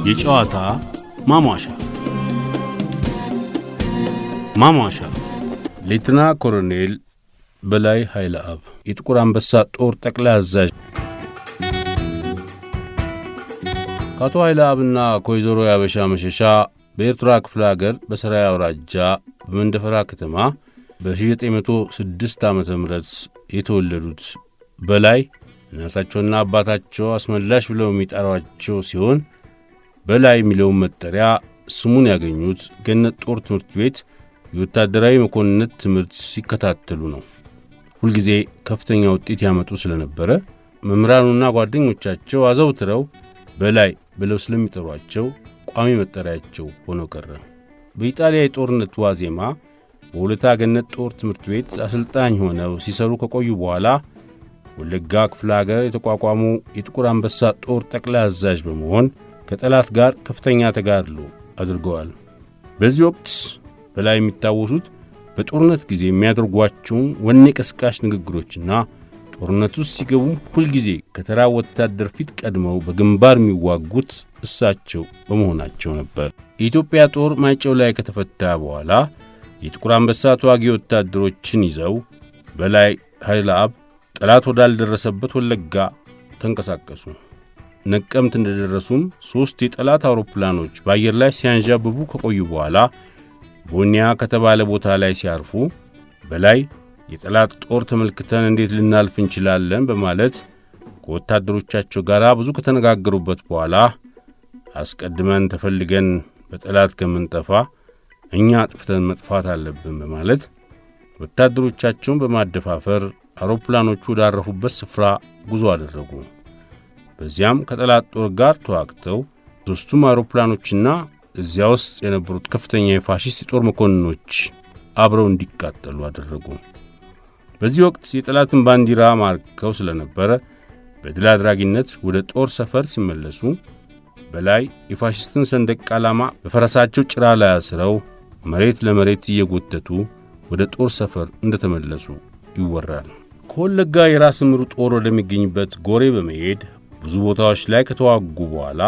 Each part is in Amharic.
የጨዋታ ማሟሻ ሌተና ኮሎኔል በላይ ኃይለአብ የጥቁር አንበሳ ጦር ጠቅላይ አዛዥ ከአቶ ኃይለአብና ከወይዘሮ ያበሻ መሸሻ በኤርትራ ክፍለ ሀገር በሰራይ አውራጃ በመንደፈራ ከተማ በ1906 ዓመተ ምህረት የተወለዱት በላይ እናታቸውና አባታቸው አስመላሽ ብለው የሚጠሯቸው ሲሆን በላይ የሚለውን መጠሪያ ስሙን ያገኙት ገነት ጦር ትምህርት ቤት የወታደራዊ መኮንነት ትምህርት ሲከታተሉ ነው። ሁልጊዜ ከፍተኛ ውጤት ያመጡ ስለነበረ መምህራኑና ጓደኞቻቸው አዘውትረው በላይ ብለው ስለሚጠሯቸው ቋሚ መጠሪያቸው ሆኖ ቀረ። በኢጣሊያ የጦርነት ዋዜማ በሁለታ ገነት ጦር ትምህርት ቤት አሰልጣኝ ሆነው ሲሰሩ ከቆዩ በኋላ ወለጋ ክፍለ ሀገር የተቋቋሙ የጥቁር አንበሳ ጦር ጠቅላይ አዛዥ በመሆን ከጠላት ጋር ከፍተኛ ተጋድሎ አድርገዋል። በዚህ ወቅት በላይ የሚታወሱት በጦርነት ጊዜ የሚያደርጓቸውን ወኔ ቀስቃሽ ንግግሮችና ጦርነት ውስጥ ሲገቡ ሁልጊዜ ከተራ ወታደር ፊት ቀድመው በግንባር የሚዋጉት እሳቸው በመሆናቸው ነበር። የኢትዮጵያ ጦር ማይጨው ላይ ከተፈታ በኋላ የጥቁር አንበሳ ተዋጊ ወታደሮችን ይዘው በላይ ኃይለአብ ጠላት ወዳልደረሰበት ወለጋ ተንቀሳቀሱ። ነቀምት እንደደረሱም 3 የጠላት አውሮፕላኖች በአየር ላይ ሲያንዣብቡ ከቆዩ በኋላ ቦኒያ ከተባለ ቦታ ላይ ሲያርፉ በላይ የጠላት ጦር ተመልክተን እንዴት ልናልፍ እንችላለን በማለት ከወታደሮቻቸው ጋር ብዙ ከተነጋገሩበት በኋላ አስቀድመን ተፈልገን በጠላት ከምንጠፋ እኛ አጥፍተን መጥፋት አለብን በማለት ወታደሮቻቸውን በማደፋፈር አውሮፕላኖቹ ወዳረፉበት ስፍራ ጉዞ አደረጉ። በዚያም ከጠላት ጦር ጋር ተዋግተው 3ቱም አውሮፕላኖችና እዚያ ውስጥ የነበሩት ከፍተኛ የፋሺስት የጦር መኮንኖች አብረው እንዲቃጠሉ አደረጉ። በዚህ ወቅት የጠላትን ባንዲራ ማርከው ስለነበረ በድል አድራጊነት ወደ ጦር ሰፈር ሲመለሱ በላይ የፋሺስትን ሰንደቅ ዓላማ በፈረሳቸው ጭራ ላይ አስረው መሬት ለመሬት እየጎተቱ ወደ ጦር ሰፈር እንደተመለሱ ይወራል። ከወለጋ የራስ ምሩ ጦር ወደሚገኝበት ጎሬ በመሄድ ብዙ ቦታዎች ላይ ከተዋጉ በኋላ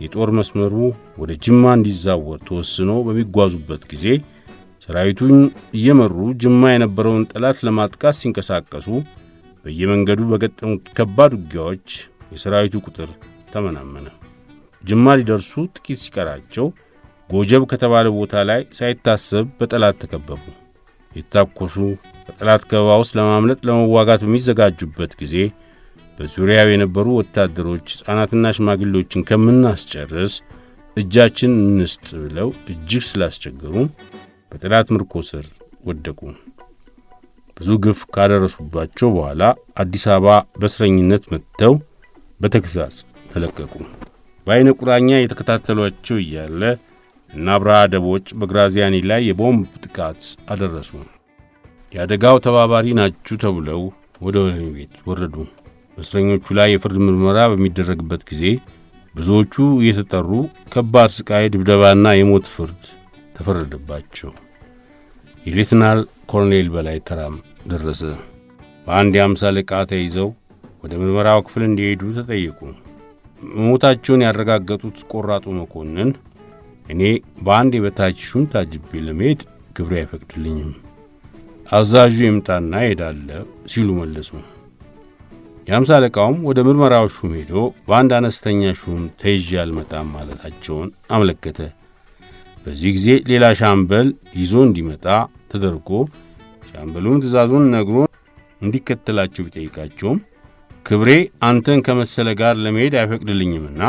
የጦር መስመሩ ወደ ጅማ እንዲዛወር ተወስኖ በሚጓዙበት ጊዜ ሰራዊቱን እየመሩ ጅማ የነበረውን ጠላት ለማጥቃት ሲንቀሳቀሱ በየመንገዱ በገጠሙት ከባድ ውጊያዎች የሰራዊቱ ቁጥር ተመናመነ። ጅማ ሊደርሱ ጥቂት ሲቀራቸው ጎጀብ ከተባለ ቦታ ላይ ሳይታሰብ በጠላት ተከበቡ። የታኮሱ በጠላት ከበባ ውስጥ ለማምለጥ ለመዋጋት በሚዘጋጁበት ጊዜ በዙሪያው የነበሩ ወታደሮች ሕፃናትና ሽማግሌዎችን ከምናስጨርስ እጃችን እንስጥ ብለው እጅግ ስላስቸገሩ በጠላት ምርኮ ስር ወደቁ። ብዙ ግፍ ካደረሱባቸው በኋላ አዲስ አበባ በእስረኝነት መጥተው በተግሣጽ ተለቀቁ። በዓይነ ቁራኛ የተከታተሏቸው እያለ እና አብርሃ ደቦጭ በግራዚያኒ ላይ የቦምብ ጥቃት አደረሱ። የአደጋው ተባባሪ ናችሁ ተብለው ወደ ወህኒ ቤት ወረዱ። በእስረኞቹ ላይ የፍርድ ምርመራ በሚደረግበት ጊዜ ብዙዎቹ እየተጠሩ ከባድ ስቃይ፣ ድብደባና የሞት ፍርድ ተፈረደባቸው። የሌተናል ኮሎኔል በላይ ተራም ደረሰ። በአንድ የ50 አለቃ ተይዘው ወደ ምርመራው ክፍል እንዲሄዱ ተጠየቁ። መሞታቸውን ያረጋገጡት ቆራጡ መኮንን እኔ በአንድ የበታች ሹም ታጅቤ ለመሄድ ግብሬ አይፈቅድልኝም፣ አዛዡ ይምጣና ሄዳለሁ ሲሉ መለሱ። የ50 አለቃውም ወደ ምርመራው ሹም ሄዶ በአንድ አነስተኛ ሹም ተይዤ አልመጣም ማለታቸውን አመለከተ። በዚህ ጊዜ ሌላ ሻምበል ይዞ እንዲመጣ ተደርጎ ሻምበሉን ትእዛዙን ነግሮ እንዲከተላቸው ቢጠይቃቸውም ክብሬ አንተን ከመሰለ ጋር ለመሄድ አይፈቅድልኝምና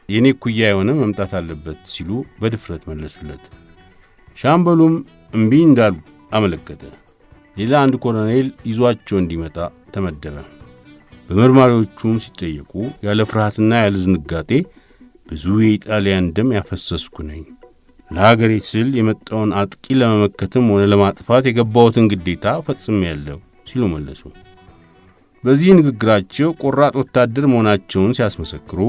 የኔ ኩያ የሆነ መምጣት አለበት ሲሉ በድፍረት መለሱለት። ሻምበሉም እምቢ እንዳሉ አመለከተ። ሌላ አንድ ኮሎኔል ይዟቸው እንዲመጣ ተመደበ። በመርማሪዎቹም ሲጠየቁ ያለ ፍርሃትና ያለ ዝንጋጤ ብዙ የኢጣሊያን ደም ያፈሰስኩ ነኝ፣ ለሀገሬ ስል የመጣውን አጥቂ ለመመከትም ሆነ ለማጥፋት የገባሁትን ግዴታ ፈጽሜያለሁ ሲሉ መለሱ። በዚህ ንግግራቸው ቆራጥ ወታደር መሆናቸውን ሲያስመሰክሩ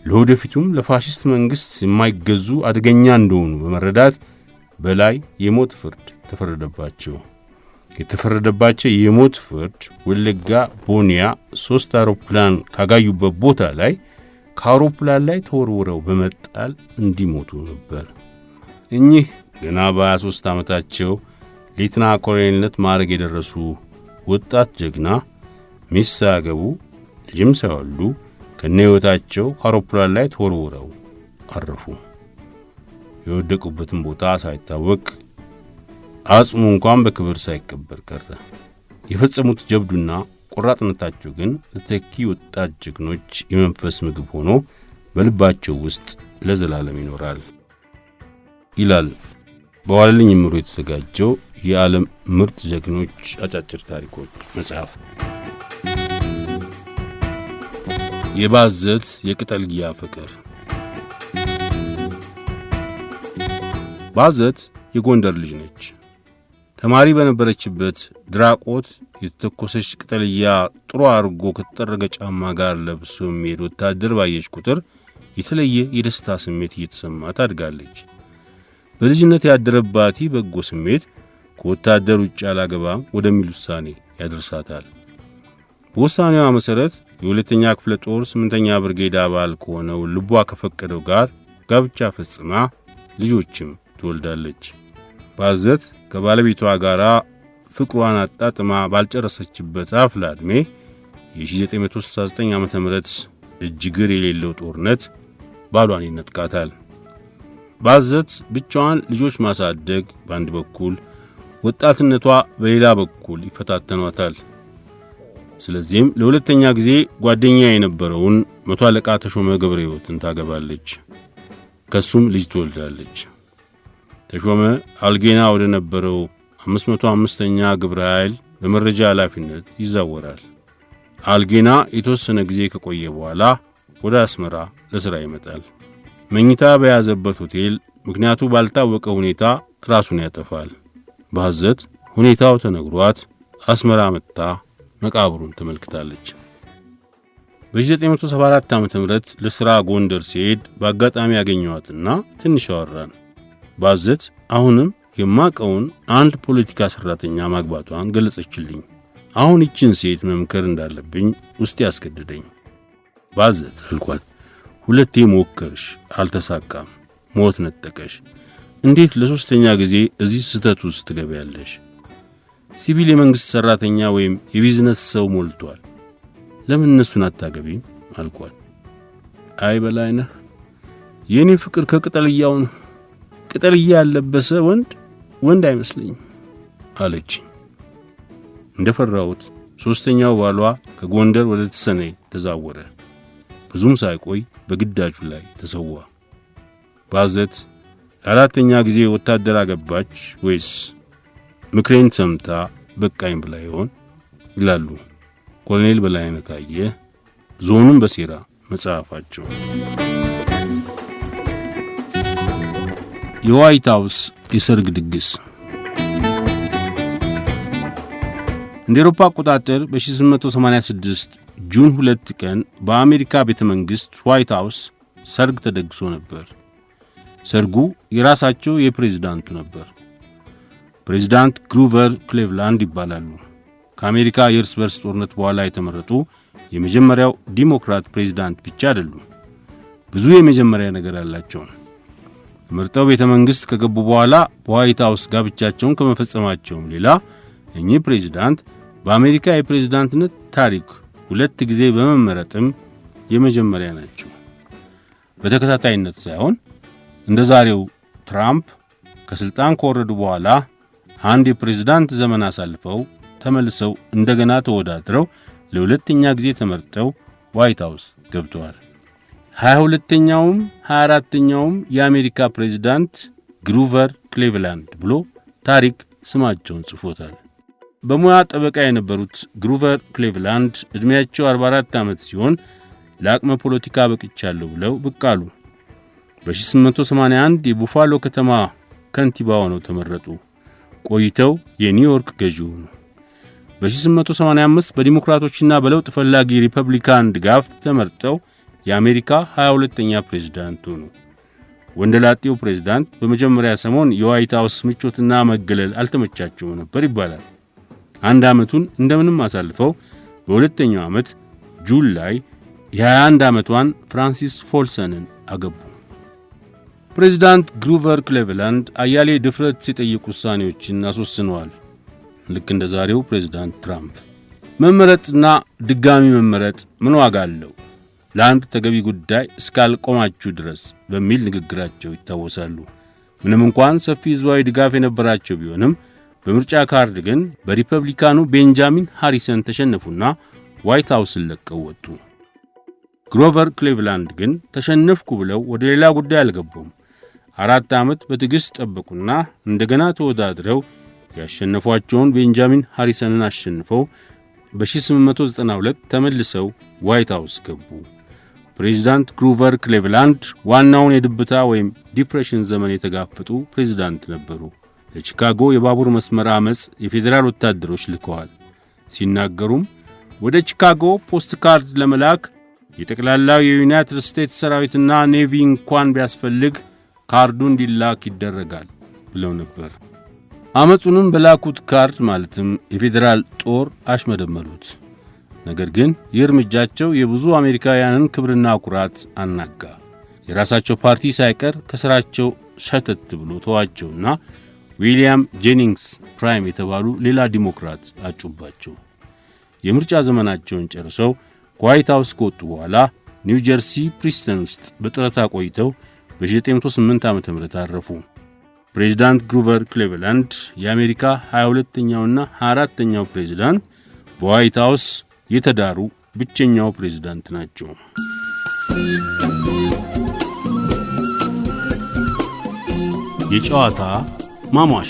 ለወደፊቱም ለፋሺስት መንግሥት የማይገዙ አደገኛ እንደሆኑ በመረዳት በላይ የሞት ፍርድ ተፈረደባቸው። የተፈረደባቸው የሞት ፍርድ ወለጋ ቦኒያ 3 አውሮፕላን ካጋዩበት ቦታ ላይ ከአውሮፕላን ላይ ተወርውረው በመጣል እንዲሞቱ ነበር። እኚህ ገና በ23 ዓመታቸው ሌተና ኮሎኔልነት ማዕረግ የደረሱ ወጣት ጀግና ሚስት ሳያገቡ ልጅም ሳይወልዱ ከነህይወታቸው ከአውሮፕላን ላይ ተወርውረው አረፉ። የወደቁበትን ቦታ ሳይታወቅ አጽሙ እንኳን በክብር ሳይቀበር ቀረ። የፈጸሙት ጀብዱና ቆራጥነታቸው ግን ለተኪ ወጣት ጀግኖች የመንፈስ ምግብ ሆኖ በልባቸው ውስጥ ለዘላለም ይኖራል ይላል በዋለልኝ እምሩ የተዘጋጀው የዓለም ምርጥ ጀግኖች አጫጭር ታሪኮች መጽሐፍ። የባዘት የቅጠልያ ፍቅር። ባዘት የጎንደር ልጅ ነች። ተማሪ በነበረችበት ድራቆት የተተኮሰች ቅጠልያ ጥሩ አርጎ ከተጠረገ ጫማ ጋር ለብሶ የሚሄድ ወታደር ባየች ቁጥር የተለየ የደስታ ስሜት እየተሰማት አድጋለች። በልጅነት ያደረባት በጎ ስሜት ከወታደር ውጭ አላገባም ወደሚል ውሳኔ ያደርሳታል። በውሳኔዋ መሠረት የሁለተኛ ክፍለ ጦር 8ኛ ብርጌድ አባል ከሆነው ልቧ ከፈቀደው ጋር ጋብቻ ፈጽማ ልጆችም ትወልዳለች። ባዘት ከባለቤቷ ጋር ፍቅሯን አጣጥማ ባልጨረሰችበት አፍላ ዕድሜ የ1969 ዓመተ ምህረት እጅግር የሌለው ጦርነት ባሏን ይነጥቃታል። ባዘት ብቻዋን ልጆች ማሳደግ በአንድ በኩል፣ ወጣትነቷ በሌላ በኩል ይፈታተኗታል። ስለዚህም ለሁለተኛ ጊዜ ጓደኛ የነበረውን መቶ አለቃ ተሾመ ገብረ ሕይወትን ታገባለች። ከሱም ልጅ ትወልዳለች። ተሾመ አልጌና ወደ ነበረው 505ኛ ግብረ ኃይል በመረጃ ኃላፊነት ይዛወራል። አልጌና የተወሰነ ጊዜ ከቆየ በኋላ ወደ አስመራ ለሥራ ይመጣል። መኝታ በያዘበት ሆቴል ምክንያቱ ባልታወቀ ሁኔታ ራሱን ያጠፋል። ባዘት ሁኔታው ተነግሯት አስመራ መጣ መቃብሩን ተመልክታለች። በ1974 ዓ.ም ለሥራ ጎንደር ሲሄድ በአጋጣሚ ያገኘዋትና ትንሽ አወራን። ባዘት አሁንም የማቀውን አንድ ፖለቲካ ሠራተኛ ማግባቷን ገለጸችልኝ። አሁን ይችን ሴት መምከር እንዳለብኝ ውስጥ ያስገድደኝ። ባዘት አልኳት፣ ሁለቴ ሞከርሽ፣ አልተሳካም፣ ሞት ነጠቀሽ። እንዴት ለሶስተኛ ጊዜ እዚህ ስህተት ውስጥ ትገቢያለሽ? ሲቪል የመንግሥት ሠራተኛ ወይም የቢዝነስ ሰው ሞልቷል። ለምን እነሱን አታገቢም አልኳት። አይ በላይነህ፣ የኔ ፍቅር ከቅጠልያው ነው። ቅጠልያ ያለበሰ ወንድ አይመስለኝም አለች። እንደፈራሁት ሶስተኛው ባሏ ከጎንደር ወደ ተሰነይ ተዛወረ። ብዙም ሳይቆይ በግዳጁ ላይ ተሰዋ። ባዘት ለአራተኛ ጊዜ ወታደር አገባች ወይስ ምክሬን ሰምታ በቃኝ ብላ ይሆን ይላሉ ኮሎኔል በላይነህ ታየ ዞኑን በሴራ መጽሐፋቸው። የዋይት ሃውስ የሰርግ ድግስ። እንደ አውሮፓ አቆጣጠር በ1886 ጁን 2 ቀን በአሜሪካ ቤተ መንግሥት ዋይት ሃውስ ሰርግ ተደግሶ ነበር። ሰርጉ የራሳቸው የፕሬዝዳንቱ ነበር። ፕሬዝዳንት ግሩቨር ክሌቭላንድ ይባላሉ። ከአሜሪካ የእርስ በርስ ጦርነት በኋላ የተመረጡ የመጀመሪያው ዲሞክራት ፕሬዝዳንት ብቻ አይደሉም። ብዙ የመጀመሪያ ነገር አላቸው። ምርጠው ቤተ መንግሥት ከገቡ በኋላ በዋይት ሃውስ ጋብቻቸውን ከመፈጸማቸውም ሌላ እኚህ ፕሬዝዳንት በአሜሪካ የፕሬዝዳንትነት ታሪክ 2 ጊዜ በመመረጥም የመጀመሪያ ናቸው። በተከታታይነት ሳይሆን እንደ ዛሬው ትራምፕ ከስልጣን ከወረዱ በኋላ አንድ የፕሬዝዳንት ዘመን አሳልፈው ተመልሰው እንደገና ተወዳድረው ለሁለተኛ ጊዜ ተመርጠው ዋይት ሃውስ ገብተዋል። 22ኛውም 24ኛውም የአሜሪካ ፕሬዝዳንት ግሩቨር ክሌቭላንድ ብሎ ታሪክ ስማቸውን ጽፎታል። በሙያ ጠበቃ የነበሩት ግሩቨር ክሌቭላንድ ዕድሜያቸው 44 ዓመት ሲሆን ለአቅመ ፖለቲካ በቅቻለሁ ብለው ብቅ አሉ። በ1881 የቡፋሎ ከተማ ከንቲባ ሆነው ተመረጡ። ቆይተው የኒውዮርክ ገዢ ሆኑ። በ1885 በዲሞክራቶችና በለውጥ ፈላጊ ሪፐብሊካን ድጋፍ ተመርጠው የአሜሪካ 22ኛ ፕሬዝዳንት ሆኑ። ወንደላጤው ፕሬዝዳንት በመጀመሪያ ሰሞን የዋይት ሃውስ ምቾትና መገለል አልተመቻቸውም ነበር ይባላል። አንድ ዓመቱን እንደምንም አሳልፈው በሁለተኛው ዓመት ጁን ላይ የ21 ዓመቷን ፍራንሲስ ፎልሰንን አገቡ። ፕሬዚዳንት ግሩቨር ክሌቭላንድ አያሌ ድፍረት ሲጠይቁ ውሳኔዎችን አስወስነዋል። ልክ እንደ ዛሬው ፕሬዚዳንት ትራምፕ መመረጥና ድጋሚ መመረጥ ምን ዋጋ አለው ለአንድ ተገቢ ጉዳይ እስካልቆማችሁ ድረስ በሚል ንግግራቸው ይታወሳሉ። ምንም እንኳን ሰፊ ሕዝባዊ ድጋፍ የነበራቸው ቢሆንም በምርጫ ካርድ ግን በሪፐብሊካኑ ቤንጃሚን ሃሪሰን ተሸነፉና ዋይት ሃውስን ለቀው ወጡ። ግሮቨር ክሌቭላንድ ግን ተሸነፍኩ ብለው ወደ ሌላ ጉዳይ አልገቡም። 4 ዓመት በትዕግሥት ጠበቁና እንደገና ተወዳድረው ያሸነፏቸውን ቤንጃሚን ሃሪሰንን አሸንፈው በ1892 ተመልሰው ዋይት ሃውስ ገቡ። ፕሬዚዳንት ግሩቨር ክሌቭላንድ ዋናውን የድብታ ወይም ዲፕሬሽን ዘመን የተጋፈጡ ፕሬዚዳንት ነበሩ። ለቺካጎ የባቡር መስመር አመጽ የፌዴራል ወታደሮች ልከዋል። ሲናገሩም ወደ ቺካጎ ፖስት ካርድ ለመላክ የጠቅላላው የዩናይትድ ስቴትስ ሰራዊትና ኔቪ እንኳን ቢያስፈልግ ካርዱ እንዲላክ ይደረጋል ብለው ነበር። አመጹንም በላኩት ካርድ ማለትም የፌዴራል ጦር አሽመደመሉት። ነገር ግን ይህ እርምጃቸው የብዙ አሜሪካውያንን ክብርና ኩራት አናጋ። የራሳቸው ፓርቲ ሳይቀር ከሥራቸው ሸተት ብሎ ተዋቸውና ዊሊያም ጄኒንግስ ፕራይም የተባሉ ሌላ ዲሞክራት አጩባቸው። የምርጫ ዘመናቸውን ጨርሰው ከዋይት ሃውስ ከወጡ በኋላ ኒው ጀርሲ ፕሪስተን ውስጥ በጡረታ ቆይተው በ1908 ዓ.ም አረፉ። ፕሬዚዳንት ግሩቨር ክሌቭላንድ የአሜሪካ 22ኛውና 24ኛው ፕሬዚዳንት በዋይት ሃውስ የተዳሩ ብቸኛው ፕሬዚዳንት ናቸው። የጨዋታ ማሟሻ